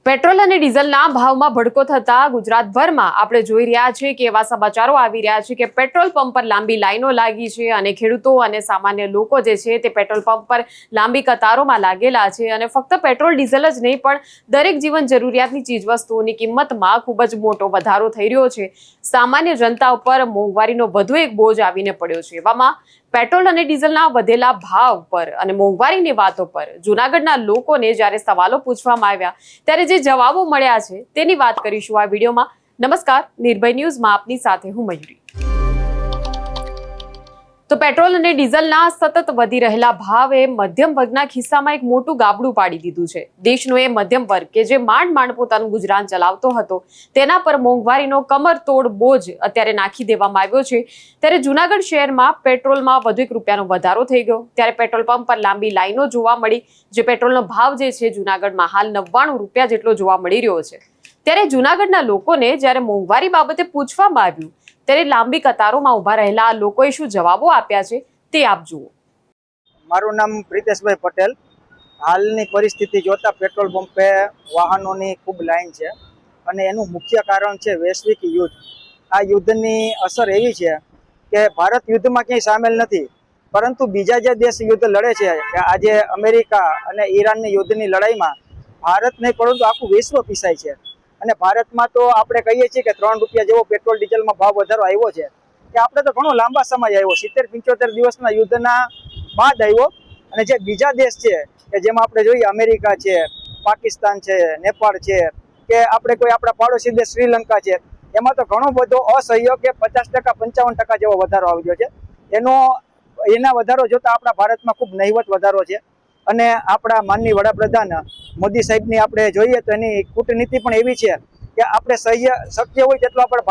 Petrol અને ડીઝલના ભાવમાં ભડકો થતા ગુજરાતભરમાં આપણે જોઈ રહ્યા છીએ કે એવા સમાચારો આવી રહ્યા છે કે પેટ્રોલ પંપ પર લાંબી લાઈનો લાગી છે અને ખેડૂતો અને સામાન્ય લોકો જે છે તે પેટ્રોલ પંપ પર લાંબી કતારોમાં લાગેલા છે અને ફક્ત પેટ્રોલ ડીઝલ જ નહીં પણ દરેક જીવન જરૂરિયાતની ચીજવસ્તુઓની કિંમતમાં ખૂબ જ મોટો વધારો થઈ રહ્યો છે। સામાન્ય જનતા ઉપર મોંઘવારીનો વધુ એક બોજ આવીને પડ્યો છે। એવામાં પેટ્રોલ અને ડીઝલના વધેલા ભાવ પર અને મોંઘવારીની વાતો પર જૂનાગઢના લોકોને જ્યારે સવાલો પૂછવામાં આવ્યા ત્યારે જે જવાબો મળ્યા છે તેની વાત કરીશું આ વિડીયોમાં। નમસ્કાર, નિર્ભય ન્યૂઝમાં આપની સાથે હું મયુરી। તો પેટ્રોલ અને ડીઝલના સતત વધી રહેલા ભાવે મધ્યમ વર્ગના ખિસ્સામાં એક મોટું ગાબડું પાડી દીધું છે। દેશનો એ મધ્યમ વર્ગ કે જે માંડ પોતાનું ગુજરાન ચલાવતો હતો તેના પર મોંઘવારીનો કમરતોડ બોજ અત્યારે નાખી દેવામાં આવ્યો છે। ત્યારે જૂનાગઢ શહેરમાં પેટ્રોલમાં વધુ ₹1 વધારો થઈ ગયો। ત્યારે પેટ્રોલ પંપ પર લાંબી લાઈનો જોવા મળી। જે પેટ્રોલનો ભાવ જે છે જૂનાગઢમાં હાલ ₹99 જેટલો જોવા મળી રહ્યો છે। ત્યારે જૂનાગઢના લોકોને જ્યારે મોંઘવારી બાબતે પૂછવામાં આવ્યું ત્યારે લાંબી કતારોમાં ઉભા રહેલા આ લોકોએ શું જવાબો આપ્યા છે તે આપ જુઓ। મારું નામ પ્રિતેશભાઈ પટેલ। હાલની પરિસ્થિતિ જોતા પેટ્રોલ પંપે વાહનોની ખૂબ લાઈન છે અને એનું મુખ્ય કારણ છે વૈશ્વિક યુદ્ધ। આ યુદ્ધની અસર એવી છે કે ભારત યુદ્ધમાં ક્યાંય સામેલ નથી, પરંતુ બીજા જે દેશ યુદ્ધ લડે છે કે આજે અમેરિકા અને ઈરાનની યુદ્ધની લડાઈમાં ભારત નહીં પરંતુ આખું વિશ્વ પીસાય છે। અને ભારતમાં તો આપણે કહીએ છીએ કે ₹3 જેવો પેટ્રોલ ડીઝલમાં ભાવ વધારો આવ્યો છે કે આપણે તો ઘણો લાંબા સમય આવ્યો, 70-75 દિવસના યુદ્ધના બાદ આવ્યો। અને જે બીજા દેશ છે કે જેમાં આપણે જોઈએ અમેરિકા છે, પાકિસ્તાન છે, નેપાળ છે કે આપણે કોઈ આપણા પાડોશી દેશ શ્રીલંકા છે, એમાં તો ઘણો બધો અસહ્ય કે 50% 55% જેવો વધારો આવ્યો છે। એના વધારો જોતા આપણા ભારતમાં ખૂબ નહિવત વધારો છે। અને આપણા માનનીય વડાપ્રધાન મોદી સાહેબની આપણે જોઈએ તો એની કૂટનીતિ પણ એવી છે કે આપણે શક્ય હોય તેટલો આપણે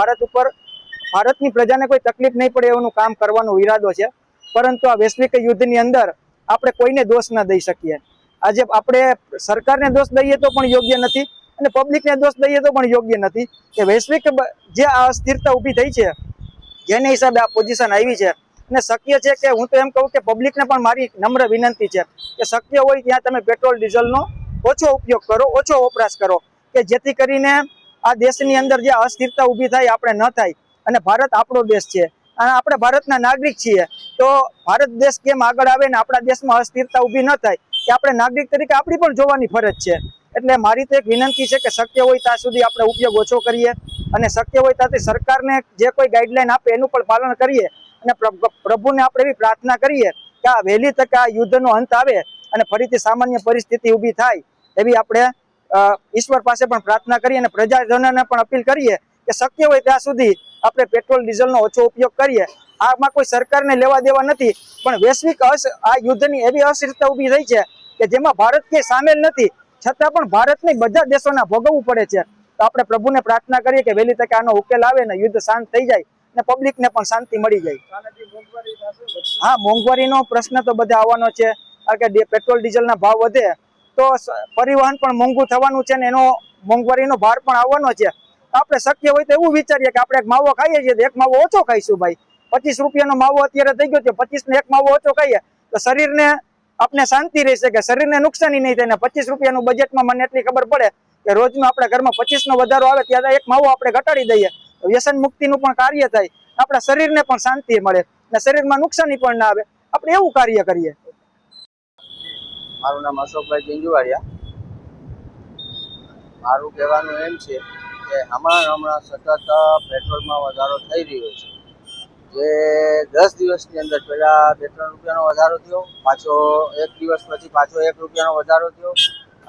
ભારતની પ્રજાને કોઈ તકલીફ નહીં પડે એવું કામ કરવાનો ઈરાદો છે। પરંતુ આ વૈશ્વિક યુદ્ધની અંદર આપણે કોઈને દોષ ન દઈ શકીએ। આજે આપણે સરકારને દોષ દઈએ તો પણ યોગ્ય નથી અને પબ્લિકને દોષ દઈએ તો પણ યોગ્ય નથી કે વૈશ્વિક જે આ અસ્થિરતા ઊભી થઈ છે જેને હિસાબે આ પોઝિશન આવી છે। અને શક્ય છે કે હું તો એમ કહું કે પબ્લિકને પણ મારી નમ્ર વિનંતી છે કે શક્ય હોય ત્યાં તમે પેટ્રોલ ડીઝલનો ઓછો ઉપયોગ કરો, ઓછો વપરાશ કરો કે જેથી કરીને આ દેશની અંદર જે અસ્થિરતા ઊભી થાય આપણે ન થાય। અને ભારત આપણો દેશ છે અને આપણે ભારતના નાગરિક છીએ, તો ભારત દેશ કેમ આગળ આવે ને આપણા દેશમાં અસ્થિરતા ઊભી ન થાય કે આપણે નાગરિક તરીકે આપણી પણ જોવાની ફરજ છે। એટલે મારી તો એક વિનંતી છે કે શક્ય હોય ત્યાં સુધી આપણે ઉપયોગ ઓછો કરીએ અને શક્ય હોય ત્યાંથી સરકારને જે કોઈ ગાઈડલાઈન આપે એનું પણ પાલન કરીએ અને પ્રભુને આપણે એવી પ્રાર્થના કરીએ કે આ વહેલી તકે આ યુદ્ધનો અંત આવે અને ફરીથી સામાન્ય પરિસ્થિતિ ઊભી થાય એવી આપણે ઈશ્વર પાસે પણ પ્રાર્થના કરીએ અને પ્રજાજનોને પણ અપીલ કરીએ કે શક્ય હોય ત્યાં સુધી આપણે પેટ્રોલ ડીઝલનો ઓછો ઉપયોગ કરીએ। આમાં કોઈ સરકારને લેવા દેવા નથી, પણ વૈશ્વિક આ યુદ્ધની એવી અસ્થિરતા ઊભી થઈ છે કે જેમાં ભારત ક્યાંય સામેલ નથી, છતાં પણ ભારતને બધા દેશોના ભોગવવું પડે છે। તો આપણે પ્રભુને પ્રાર્થના કરીએ કે વહેલી તકે આનો ઉકેલ આવે ને યુદ્ધ શાંત થઈ જાય અને પબ્લિકને પણ શાંતિ મળી જાય। હા, મોંઘવારીનો પ્રશ્ન તો બધા આવવાનો છે કારણ કે પેટ્રોલ ડીઝલના ભાવ વધે તો પરિવહન પણ મોંઘું થવાનું છે ને એનો મોંઘવારીનો ભાર પણ આવવાનો છે। આપણે શક્ય હોય તો એવું વિચારીએ કે આપણે એક માવો ખાઈએ છીએ તો એક માવો ઓછો ખાઈશું ભાઈ। ₹25 માવો અત્યારે થઈ ગયો છે, 25 ને એક માવો ઓછો ખાઈએ તો શરીરને આપણે શાંતિ રહેશે કે શરીરને નુકસાની નહીં થાય। ને ₹25 બજેટમાં મને એટલી ખબર પડે કે રોજનો આપણા ઘરમાં 25 નો વધારો આવે ત્યારે એક માવો આપણે ઘટાડી દઈએ તો વ્યસન મુક્તિનું પણ કાર્ય થાય, આપણા શરીરને પણ શાંતિ મળે ને શરીરમાં નુકસાની પણ ના આવે। આપણે એવું કાર્ય કરીએ। મારું નામ અશોકભાઈ ચિંજુવાડિયા। મારું કહેવાનું એમ છે કે હમણાં સતત પેટ્રોલમાં વધારો થઈ રહ્યો છે। જે 10 દિવસની અંદર પહેલાં ₹2-3 વધારો થયો, પાછો 1 દિવસ પછી પાછો ₹1 વધારો થયો,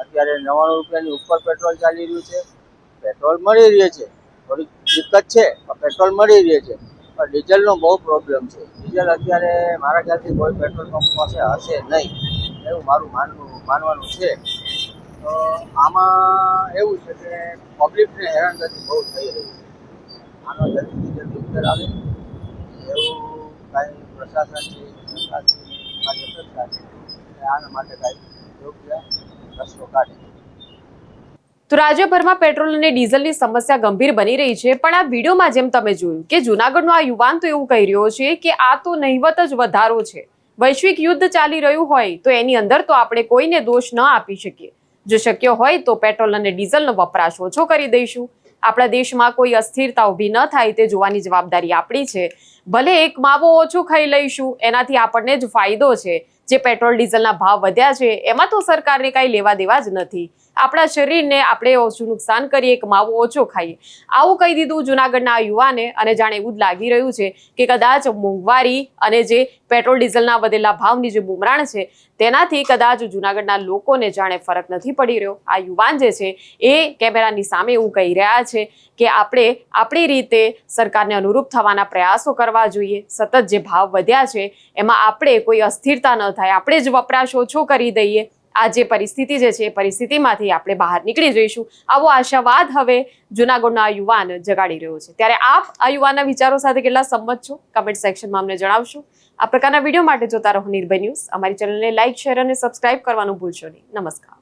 અત્યારે ₹99 ઉપર પેટ્રોલ ચાલી રહ્યું છે। પેટ્રોલ મળી રહે છે, થોડીક દિક્કત છે પણ પેટ્રોલ મળી રહે છે, પણ ડીઝલનો બહુ પ્રોબ્લેમ છે। ડીઝલ અત્યારે મારા ખ્યાલથી કોઈ પેટ્રોલ પંપ પાસે હશે નહીં એવું મારું માનવાનું છે। તો આમાં એવું છે કે પબ્લિકને હેરાનગતિ બહુ થઈ રહી છે। આનો જલ્દીથી જલ્દી ઉકેલ આવે એવું કાંઈ પ્રશાસનથી મારી અપેક્ષા છે કે આના માટે કાંઈ યોગ્ય રસ્તો કાઢે। તો રાજ્યભરમાં પેટ્રોલ અને ડીઝલની સમસ્યા ગંભીર બની રહી છે, પણ આ વિડીયોમાં જેમ તમે જોયું કે જૂનાગઢનો આ યુવાન તો એવું કહી રહ્યો છે કે આ તો નહિવત જ વધારો છે। વૈશ્વિક યુદ્ધ ચાલી રહ્યું હોય તો એની અંદર તો આપણે કોઈને દોષ ન આપી શકીએ। જો શક્ય હોય તો પેટ્રોલ અને ડીઝલનો વપરાશ ઓછો કરી દઈશું. આપણા દેશમાં કોઈ અસ્થિરતા ઊભી ન થાય તે જોવાની જવાબદારી આપણી છે. ભલે એક માવો ઓછું ખાઈ લઈશું, એનાથી આપણને જ ફાયદો છે. જે પેટ્રોલ ડીઝલના ભાવ વધ્યા છે એમાં તો સરકારને કાંઈ લેવા દેવા જ નથી. આપણા શરીરને આપણે ઓછું નુકસાન કરીએ, એક માવો ઓછો ખાઈએ, આવું કહી દીધું જૂનાગઢના આ યુવાને. અને જાણે એવું જ લાગી રહ્યું છે કે કદાચ મોંઘવારી અને જે પેટ્રોલ ડીઝલના વધેલા ભાવની જે બુમરાણ છે તેનાથી કદાચ જૂનાગઢના લોકોને જાણે ફરક નથી પડી રહ્યો. આ યુવાન જે છે એ કેમેરાની સામે એવું કહી રહ્યા છે કે આપણે આપણી રીતે સરકારને અનુરૂપ થવાના પ્રયાસો કરવા જોઈએ. સતત જે ભાવ વધ્યા છે એમાં આપણે કોઈ અસ્થિરતા ન થાય, આપણે જ વપરાશ ઓછો કરી દઈએ. આ જે પરિસ્થિતિ જે છે એ પરિસ્થિતિમાંથી આપણે બહાર નીકળી જઈશું, આવો આશાવાદ હવે જૂનાગઢનો આ યુવાન જગાડી રહ્યો છે. ત્યારે આપ આ યુવાનના વિચારો સાથે કેટલા સંમત છો, કમેન્ટ સેક્શનમાં અમને જણાવશો. આ પ્રકારના વિડીયો માટે જોતા રહો નિર્ભય ન્યૂઝ. અમારી ચેનલને લાઇક, શેર અને સબસ્ક્રાઇબ કરવાનું ભૂલશો નહીં. નમસ્કાર.